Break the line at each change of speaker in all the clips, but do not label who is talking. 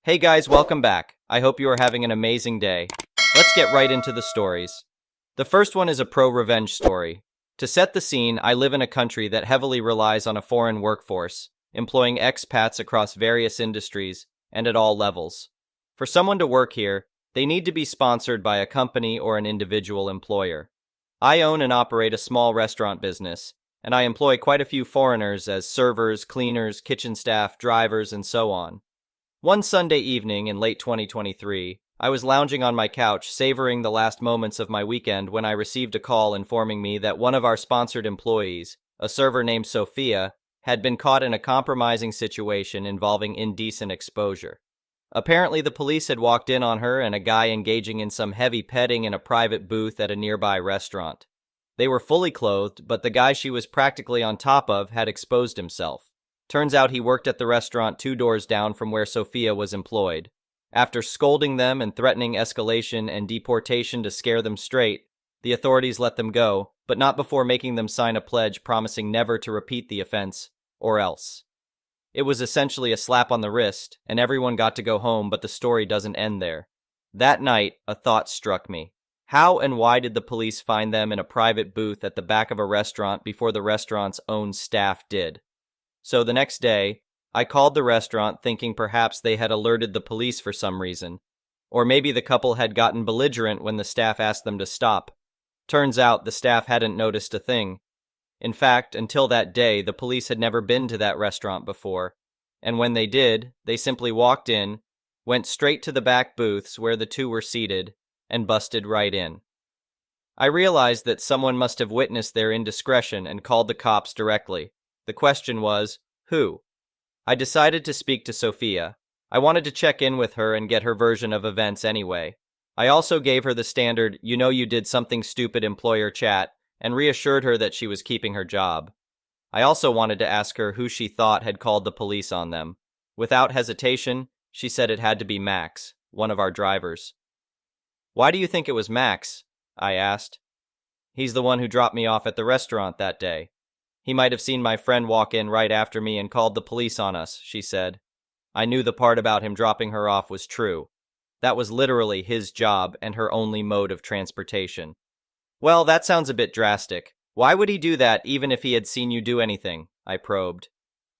Hey guys, welcome back. I hope you are having an amazing day. Let's get right into the stories. The first one is a pro-revenge story. To set the scene, I live in a country that heavily relies on a foreign workforce, employing expats across various industries and at all levels. For someone to work here, they need to be sponsored by a company or an individual employer. I own and operate a small restaurant business, and I employ quite a few foreigners as servers, cleaners, kitchen staff, drivers, and so on. One Sunday evening in late 2023, I was lounging on my couch, savoring the last moments of my weekend when I received a call informing me that one of our sponsored employees, a server named Sophia, had been caught in a compromising situation involving indecent exposure. Apparently, the police had walked in on her and a guy engaging in some heavy petting in a private booth at a nearby restaurant. They were fully clothed, but the guy she was practically on top of had exposed himself. Turns out he worked at the restaurant 2 doors down from where Sophia was employed. After scolding them and threatening escalation and deportation to scare them straight, the authorities let them go, but not before making them sign a pledge promising never to repeat the offense, or else. It was essentially a slap on the wrist, and everyone got to go home, but the story doesn't end there. That night, a thought struck me. How and why did the police find them in a private booth at the back of a restaurant before the restaurant's own staff did? So the next day, I called the restaurant thinking perhaps they had alerted the police for some reason. Or maybe the couple had gotten belligerent when the staff asked them to stop. Turns out the staff hadn't noticed a thing. In fact, until that day, the police had never been to that restaurant before. And when they did, they simply walked in, went straight to the back booths where the two were seated, and busted right in. I realized that someone must have witnessed their indiscretion and called the cops directly. The question was, who? I decided to speak to Sophia. I wanted to check in with her and get her version of events anyway. I also gave her the standard, you did something stupid employer chat, and reassured her that she was keeping her job. I also wanted to ask her who she thought had called the police on them. Without hesitation, she said it had to be Max, one of our drivers. Why do you think it was Max? I asked. He's the one who dropped me off at the restaurant that day. He might have seen my friend walk in right after me and called the police on us, she said. I knew the part about him dropping her off was true. That was literally his job and her only mode of transportation. Well, that sounds a bit drastic. Why would he do that even if he had seen you do anything? I probed.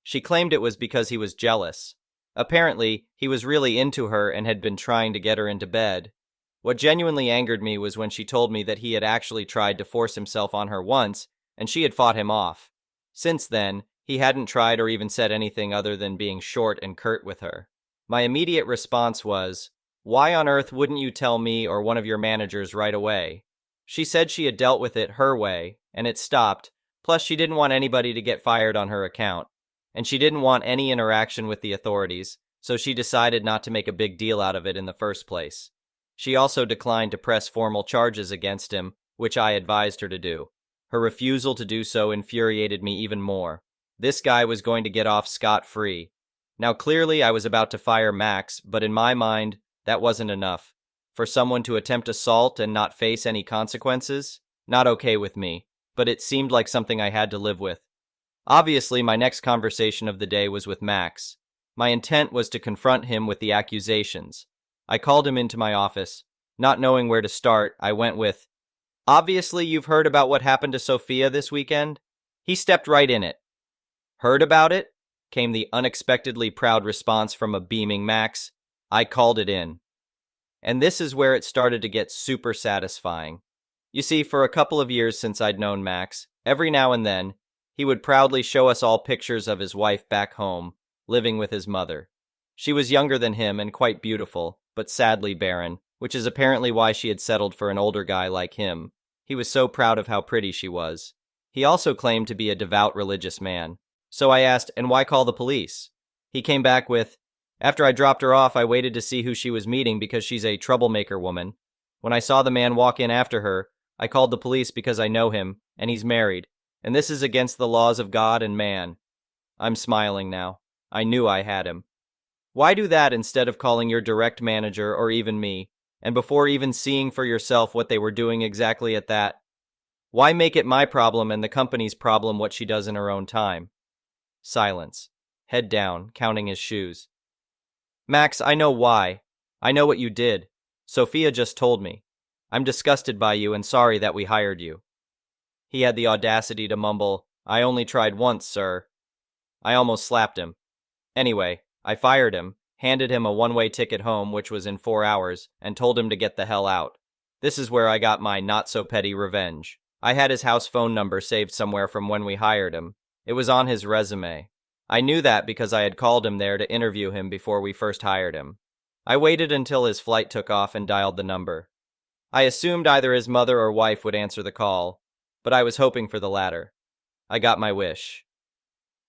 She claimed it was because he was jealous. Apparently, he was really into her and had been trying to get her into bed. What genuinely angered me was when she told me that he had actually tried to force himself on her once, and she had fought him off. Since then, he hadn't tried or even said anything other than being short and curt with her. My immediate response was, why on earth wouldn't you tell me or one of your managers right away? She said she had dealt with it her way, and it stopped, plus she didn't want anybody to get fired on her account. And she didn't want any interaction with the authorities, so she decided not to make a big deal out of it in the first place. She also declined to press formal charges against him, which I advised her to do. Her refusal to do so infuriated me even more. This guy was going to get off scot-free. Now clearly I was about to fire Max, but in my mind, that wasn't enough. For someone to attempt assault and not face any consequences? Not okay with me, but it seemed like something I had to live with. Obviously, my next conversation of the day was with Max. My intent was to confront him with the accusations. I called him into my office. Not knowing where to start, I went with, obviously, you've heard about what happened to Sophia this weekend? He stepped right in it. Heard about it? Came the unexpectedly proud response from a beaming Max. I called it in. And this is where it started to get super satisfying. You see, for a couple of years since I'd known Max, every now and then, he would proudly show us all pictures of his wife back home, living with his mother. She was younger than him and quite beautiful, but sadly barren, which is apparently why she had settled for an older guy like him. He was so proud of how pretty she was. He also claimed to be a devout religious man. So I asked, and why call the police? He came back with, after I dropped her off, I waited to see who she was meeting because she's a troublemaker woman. When I saw the man walk in after her, I called the police because I know him, and he's married, and this is against the laws of God and man. I'm smiling now. I knew I had him. Why do that instead of calling your direct manager or even me? And before even seeing for yourself what they were doing exactly at that? Why make it my problem and the company's problem what she does in her own time? Silence. Head down, counting his shoes. Max, I know why. I know what you did. Sophia just told me. I'm disgusted by you and sorry that we hired you. He had the audacity to mumble, I only tried once, sir. I almost slapped him. Anyway, I fired him, handed him a one-way ticket home, which was in 4 hours, and told him to get the hell out. This is where I got my not-so-petty revenge. I had his house phone number saved somewhere from when we hired him. It was on his resume. I knew that because I had called him there to interview him before we first hired him. I waited until his flight took off and dialed the number. I assumed either his mother or wife would answer the call, but I was hoping for the latter. I got my wish.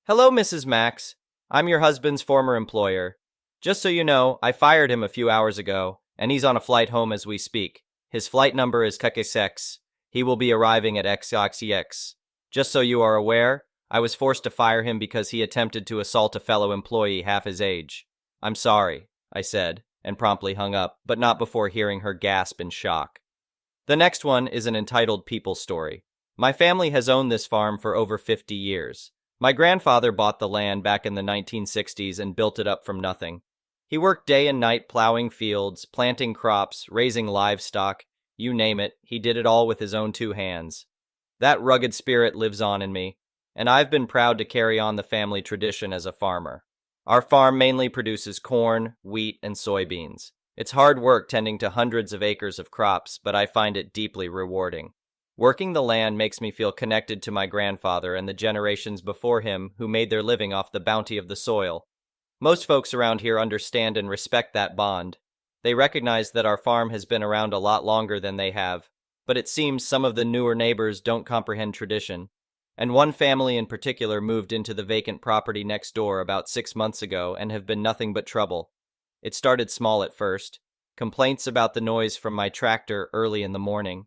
Hello, Mrs. Max. I'm your husband's former employer. Just so you know, I fired him a few hours ago, and he's on a flight home as we speak. His flight number is KK6. He will be arriving at XXX. Just so you are aware, I was forced to fire him because he attempted to assault a fellow employee half his age. I'm sorry, I said, and promptly hung up, but not before hearing her gasp in shock. The next one is an entitled People Story. My family has owned this farm for over 50 years. My grandfather bought the land back in the 1960s and built it up from nothing. He worked day and night plowing fields, planting crops, raising livestock, you name it, he did it all with his own 2 hands. That rugged spirit lives on in me, and I've been proud to carry on the family tradition as a farmer. Our farm mainly produces corn, wheat, and soybeans. It's hard work tending to hundreds of acres of crops, but I find it deeply rewarding. Working the land makes me feel connected to my grandfather and the generations before him who made their living off the bounty of the soil. Most folks around here understand and respect that bond. They recognize that our farm has been around a lot longer than they have, but it seems some of the newer neighbors don't comprehend tradition. And one family in particular moved into the vacant property next door about 6 months ago and have been nothing but trouble. It started small at first. Complaints about the noise from my tractor early in the morning.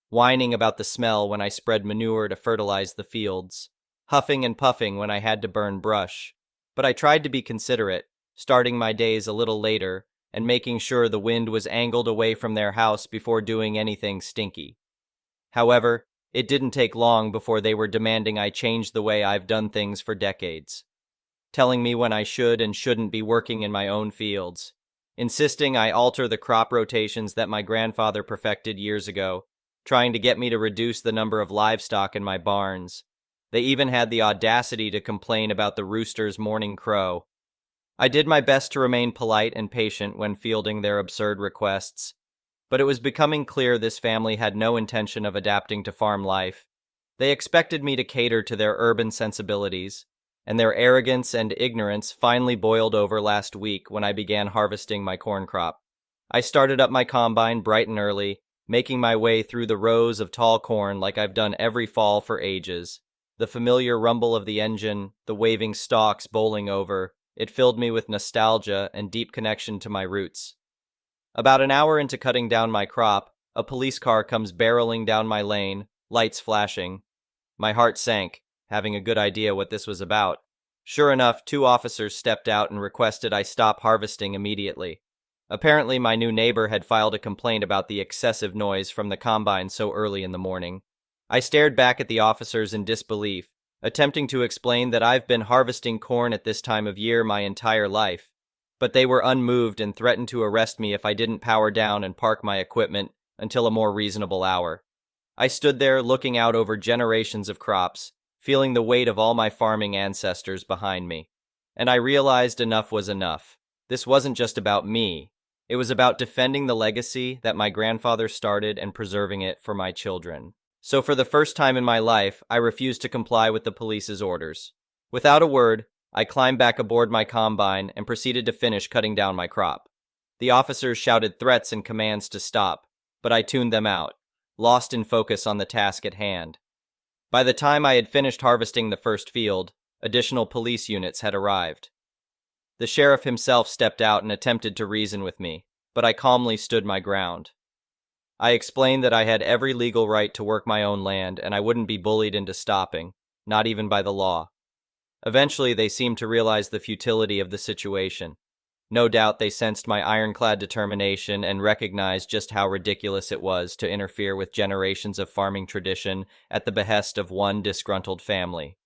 Whining about the smell when I spread manure to fertilize the fields. Huffing and puffing when I had to burn brush. But I tried to be considerate, starting my days a little later and making sure the wind was angled away from their house before doing anything stinky. However, it didn't take long before they were demanding I change the way I've done things for decades. Telling me when I should and shouldn't be working in my own fields. Insisting I alter the crop rotations that my grandfather perfected years ago. Trying to get me to reduce the number of livestock in my barns. They even had the audacity to complain about the rooster's morning crow. I did my best to remain polite and patient when fielding their absurd requests, but it was becoming clear this family had no intention of adapting to farm life. They expected me to cater to their urban sensibilities, and their arrogance and ignorance finally boiled over last week when I began harvesting my corn crop. I started up my combine bright and early, making my way through the rows of tall corn like I've done every fall for ages. The familiar rumble of the engine, the waving stalks bowling over, it filled me with nostalgia and deep connection to my roots. About an hour into cutting down my crop, a police car comes barreling down my lane, lights flashing. My heart sank, having a good idea what this was about. Sure enough, 2 officers stepped out and requested I stop harvesting immediately. Apparently, my new neighbor had filed a complaint about the excessive noise from the combine so early in the morning. I stared back at the officers in disbelief, attempting to explain that I've been harvesting corn at this time of year my entire life. But they were unmoved and threatened to arrest me if I didn't power down and park my equipment until a more reasonable hour. I stood there looking out over generations of crops, feeling the weight of all my farming ancestors behind me. And I realized enough was enough. This wasn't just about me. It was about defending the legacy that my grandfather started and preserving it for my children. So for the first time in my life, I refused to comply with the police's orders. Without a word, I climbed back aboard my combine and proceeded to finish cutting down my crop. The officers shouted threats and commands to stop, but I tuned them out, lost in focus on the task at hand. By the time I had finished harvesting the first field, additional police units had arrived. The sheriff himself stepped out and attempted to reason with me, but I calmly stood my ground. I explained that I had every legal right to work my own land and I wouldn't be bullied into stopping, not even by the law. Eventually, they seemed to realize the futility of the situation. No doubt they sensed my ironclad determination and recognized just how ridiculous it was to interfere with generations of farming tradition at the behest of one disgruntled family.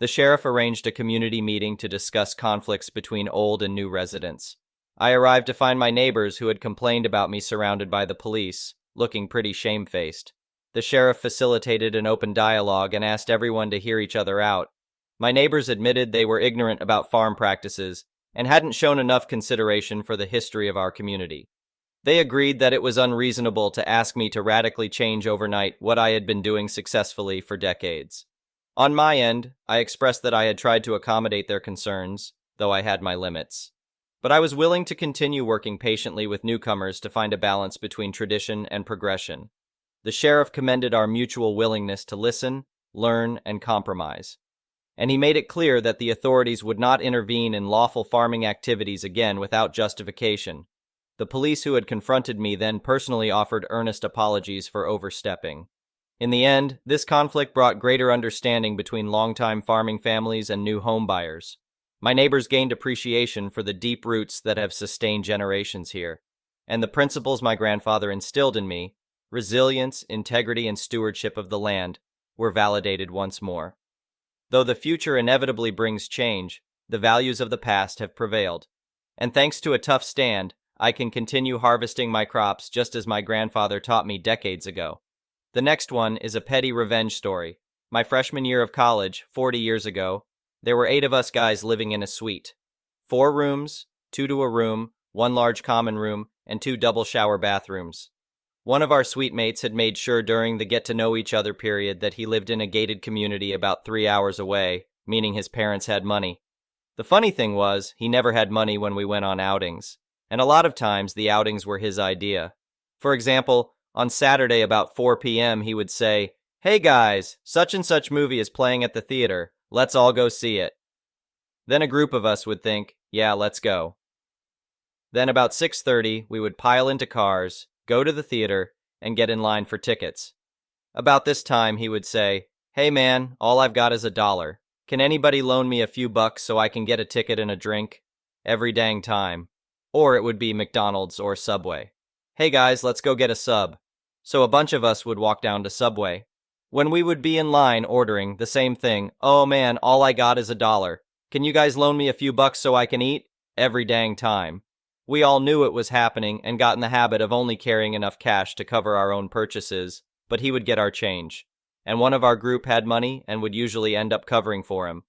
The sheriff arranged a community meeting to discuss conflicts between old and new residents. I arrived to find my neighbors who had complained about me surrounded by the police, looking pretty shamefaced. The sheriff facilitated an open dialogue and asked everyone to hear each other out. My neighbors admitted they were ignorant about farm practices and hadn't shown enough consideration for the history of our community. They agreed that it was unreasonable to ask me to radically change overnight what I had been doing successfully for decades. On my end, I expressed that I had tried to accommodate their concerns, though I had my limits. But I was willing to continue working patiently with newcomers to find a balance between tradition and progression. The sheriff commended our mutual willingness to listen, learn, and compromise. And he made it clear that the authorities would not intervene in lawful farming activities again without justification. The police who had confronted me then personally offered earnest apologies for overstepping. In the end, this conflict brought greater understanding between longtime farming families and new home buyers. My neighbors gained appreciation for the deep roots that have sustained generations here, and the principles my grandfather instilled in me, resilience, integrity, and stewardship of the land, were validated once more. Though the future inevitably brings change, the values of the past have prevailed. And thanks to a tough stand, I can continue harvesting my crops just as my grandfather taught me decades ago. The next one is a petty revenge story. My freshman year of college, 40 years ago, there were 8 of us guys living in a suite. 4 rooms, 2 to a room, 1 large common room, and 2 double shower bathrooms. One of our suite mates had made sure during the get-to-know-each-other period that he lived in a gated community about 3 hours away, meaning his parents had money. The funny thing was, he never had money when we went on outings, and a lot of times the outings were his idea. For example, on Saturday about 4 p.m. he would say, "Hey guys, such and such movie is playing at the theater. Let's all go see it." Then a group of us would think, "Yeah, let's go." Then about 6:30, we would pile into cars, go to the theater, and get in line for tickets. About this time, he would say, "Hey man, all I've got is $1. Can anybody loan me a few bucks so I can get a ticket and a drink?" Every dang time. Or it would be McDonald's or Subway. "Hey guys, let's go get a sub." So a bunch of us would walk down to Subway. When we would be in line ordering, the same thing. "Oh man, all I got is $1. Can you guys loan me a few bucks so I can eat?" Every dang time. We all knew it was happening and got in the habit of only carrying enough cash to cover our own purchases, but he would get our change. And one of our group had money and would usually end up covering for him.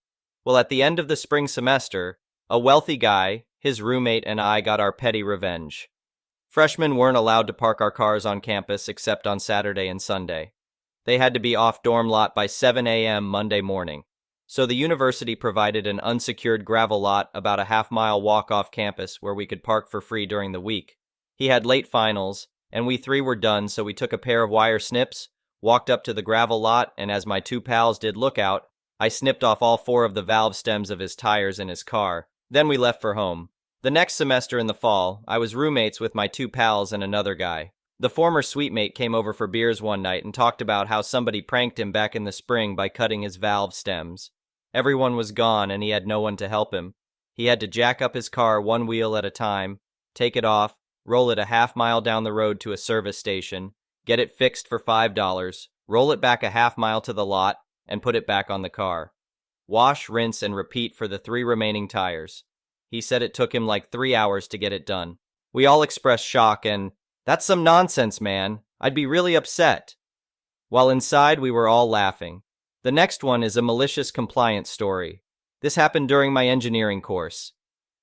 Well, at the end of the spring semester, a wealthy guy, his roommate, and I got our petty revenge. Freshmen weren't allowed to park our cars on campus except on Saturday and Sunday. They had to be off dorm lot by 7 a.m. Monday morning. So the university provided an unsecured gravel lot about a half-mile walk off campus where we could park for free during the week. He had late finals, and we 3 were done, so we took a pair of wire snips, walked up to the gravel lot, and as my 2 pals did lookout, I snipped off all 4 of the valve stems of his tires in his car. Then we left for home. The next semester in the fall, I was roommates with my 2 pals and another guy. The former suite mate came over for beers one night and talked about how somebody pranked him back in the spring by cutting his valve stems. Everyone was gone and he had no one to help him. He had to jack up his car 1 wheel at a time, take it off, roll it a half-mile down the road to a service station, get it fixed for $5, roll it back a half-mile to the lot, and put it back on the car. Wash, rinse, and repeat for the 3 remaining tires. He said it took him like 3 hours to get it done. We all expressed shock and, "That's some nonsense, man. I'd be really upset." While inside, we were all laughing. The next one is a malicious compliance story. This happened during my engineering course.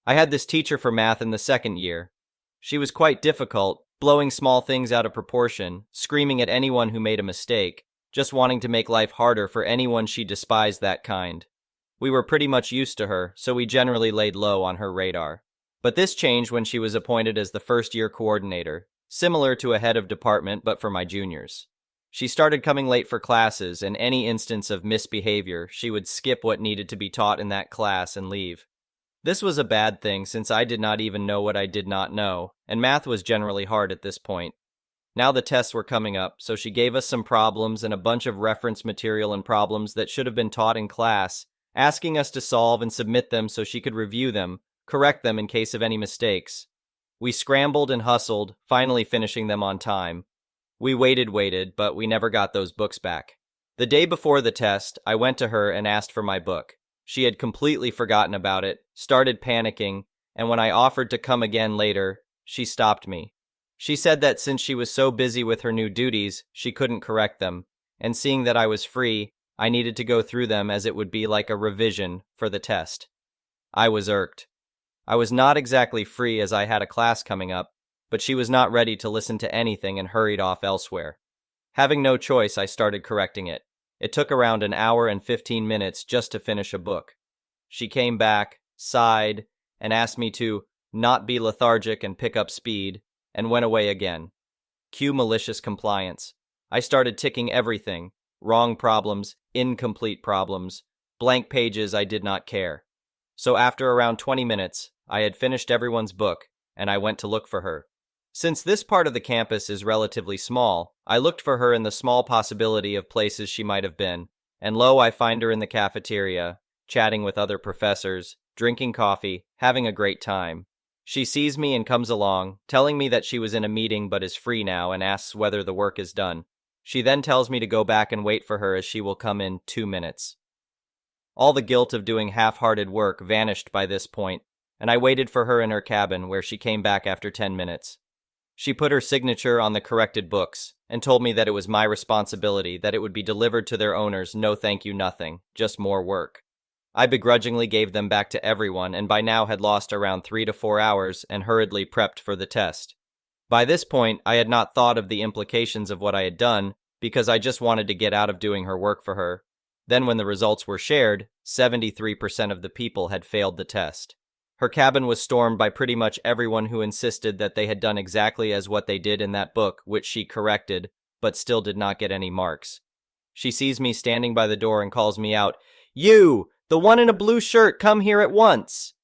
I had this teacher for math in the 2nd year. She was quite difficult, blowing small things out of proportion, screaming at anyone who made a mistake, just wanting to make life harder for anyone she despised that kind. We were pretty much used to her, so we generally laid low on her radar. But this changed when she was appointed as the first-year coordinator, similar to a head of department but for my juniors. She started coming late for classes, and any instance of misbehavior, she would skip what needed to be taught in that class and leave. This was a bad thing since I did not even know what I did not know, and math was generally hard at this point. Now the tests were coming up, so she gave us some problems and a bunch of reference material and problems that should have been taught in class, asking us to solve and submit them so she could review them, correct them in case of any mistakes. We scrambled and hustled, finally finishing them on time. We waited, but we never got those books back. The day before the test, I went to her and asked for my book. She had completely forgotten about it, started panicking, and when I offered to come again later, she stopped me. She said that since she was so busy with her new duties, she couldn't correct them, and seeing that I was free, I needed to go through them as it would be like a revision for the test. I was irked. I was not exactly free as I had a class coming up, but she was not ready to listen to anything and hurried off elsewhere. Having no choice, I started correcting it. It took around an hour and 15 minutes just to finish a book. She came back, sighed, and asked me to not be lethargic and pick up speed, and went away again. Cue malicious compliance. I started ticking everything: wrong problems, incomplete problems, blank pages I did not care. So after around 20 minutes, I had finished everyone's book, and I went to look for her. Since this part of the campus is relatively small, I looked for her in the small possibility of places she might have been, and lo, I find her in the cafeteria, chatting with other professors, drinking coffee, having a great time. She sees me and comes along, telling me that she was in a meeting but is free now and asks whether the work is done. She then tells me to go back and wait for her as she will come in 2 minutes. All the guilt of doing half-hearted work vanished by this point, and I waited for her in her cabin where she came back after 10 minutes. She put her signature on the corrected books and told me that it was my responsibility, that it would be delivered to their owners, no thank you nothing, just more work. I begrudgingly gave them back to everyone and by now had lost around 3 to 4 hours and hurriedly prepped for the test. By this point, I had not thought of the implications of what I had done because I just wanted to get out of doing her work for her. Then when the results were shared, 73% of the people had failed the test. Her cabin was stormed by pretty much everyone who insisted that they had done exactly as what they did in that book, which she corrected, but still did not get any marks. She sees me standing by the door and calls me out, "You, the one in a blue shirt, come here at once!"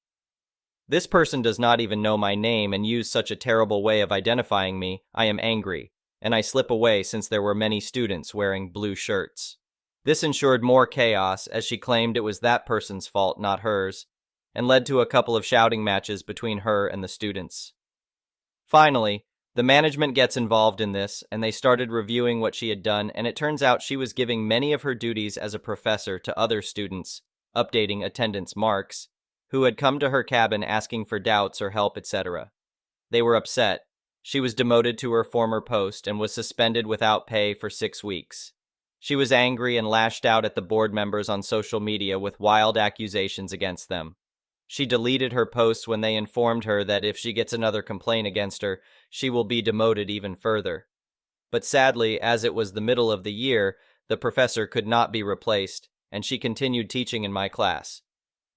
This person does not even know my name and used such a terrible way of identifying me. I am angry, and I slip away since there were many students wearing blue shirts. This ensured more chaos as she claimed it was that person's fault, not hers, and led to a couple of shouting matches between her and the students. Finally, the management gets involved in this, and they started reviewing what she had done, and it turns out she was giving many of her duties as a professor to other students, updating attendance marks, who had come to her cabin asking for doubts or help, etc. They were upset. She was demoted to her former post and was suspended without pay for 6 weeks. She was angry and lashed out at the board members on social media with wild accusations against them. She deleted her posts when they informed her that if she gets another complaint against her, she will be demoted even further. But sadly, as it was the middle of the year, the professor could not be replaced, and she continued teaching in my class.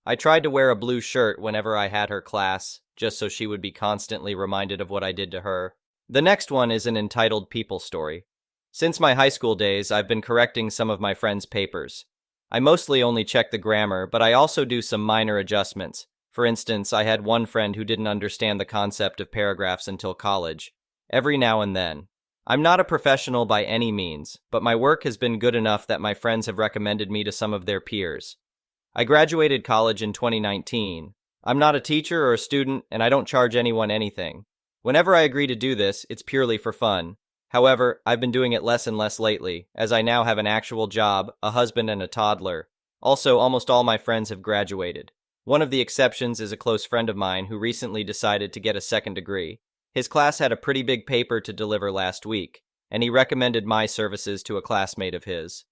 I tried to wear a blue shirt whenever I had her class, just so she would be constantly reminded of what I did to her. The next one is an entitled people story. Since my high school days, I've been correcting some of my friends' papers. I mostly only check the grammar, but I also do some minor adjustments. For instance, I had one friend who didn't understand the concept of paragraphs until college. Every now and then. I'm not a professional by any means, but my work has been good enough that my friends have recommended me to some of their peers. I graduated college in 2019. I'm not a teacher or a student, and I don't charge anyone anything. Whenever I agree to do this, it's purely for fun. However, I've been doing it less and less lately, as I now have an actual job, a husband, and a toddler. Also, almost all my friends have graduated. One of the exceptions is a close friend of mine who recently decided to get a second degree. His class had a pretty big paper to deliver last week, and he recommended my services to a classmate of his.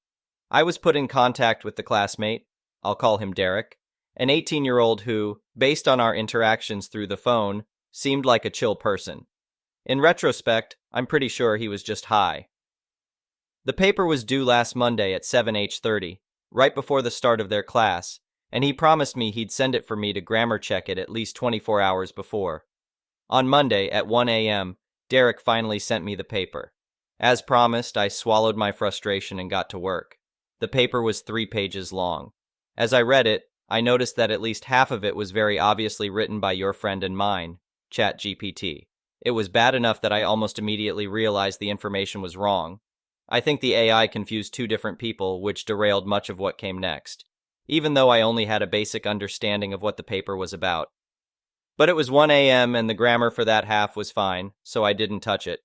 I was put in contact with the classmate, I'll call him Derek, an 18-year-old who, based on our interactions through the phone, seemed like a chill person. In retrospect, I'm pretty sure he was just high. The paper was due last Monday at 7:30, right before the start of their class, and he promised me he'd send it for me to grammar check it at least 24 hours before. On Monday at 1 a.m., Derek finally sent me the paper. As promised, I swallowed my frustration and got to work. The paper was 3 pages long. As I read it, I noticed that at least half of it was very obviously written by your friend and mine, ChatGPT. It was bad enough that I almost immediately realized the information was wrong. I think the AI confused 2 different people, which derailed much of what came next, even though I only had a basic understanding of what the paper was about. But it was 1 a.m. and the grammar for that half was fine, so I didn't touch it.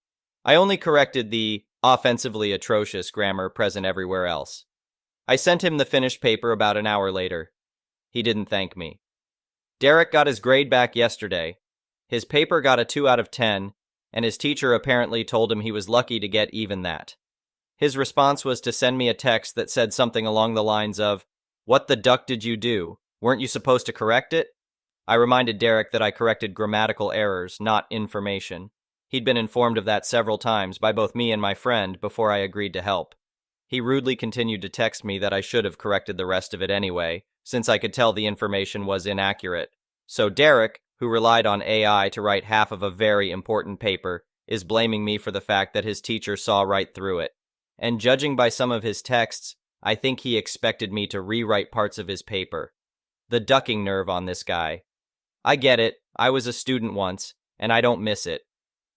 I only corrected the offensively atrocious grammar present everywhere else. I sent him the finished paper about an hour later. He didn't thank me. Derek got his grade back yesterday. His paper got a 2 out of 10, and his teacher apparently told him he was lucky to get even that. His response was to send me a text that said something along the lines of, "What the duck did you do? Weren't you supposed to correct it?" I reminded Derek that I corrected grammatical errors, not information. He'd been informed of that several times by both me and my friend before I agreed to help. He rudely continued to text me that I should have corrected the rest of it anyway, since I could tell the information was inaccurate. So Derek, who relied on AI to write half of a very important paper, is blaming me for the fact that his teacher saw right through it. And judging by some of his texts, I think he expected me to rewrite parts of his paper. The ducking nerve on this guy. I get it, I was a student once, and I don't miss it.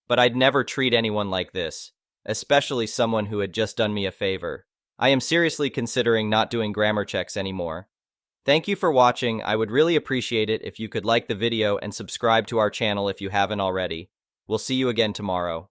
But I'd never treat anyone like this, especially someone who had just done me a favor. I am seriously considering not doing grammar checks anymore. Thank you for watching. I would really appreciate it if you could like the video and subscribe to our channel if you haven't already. We'll see you again tomorrow.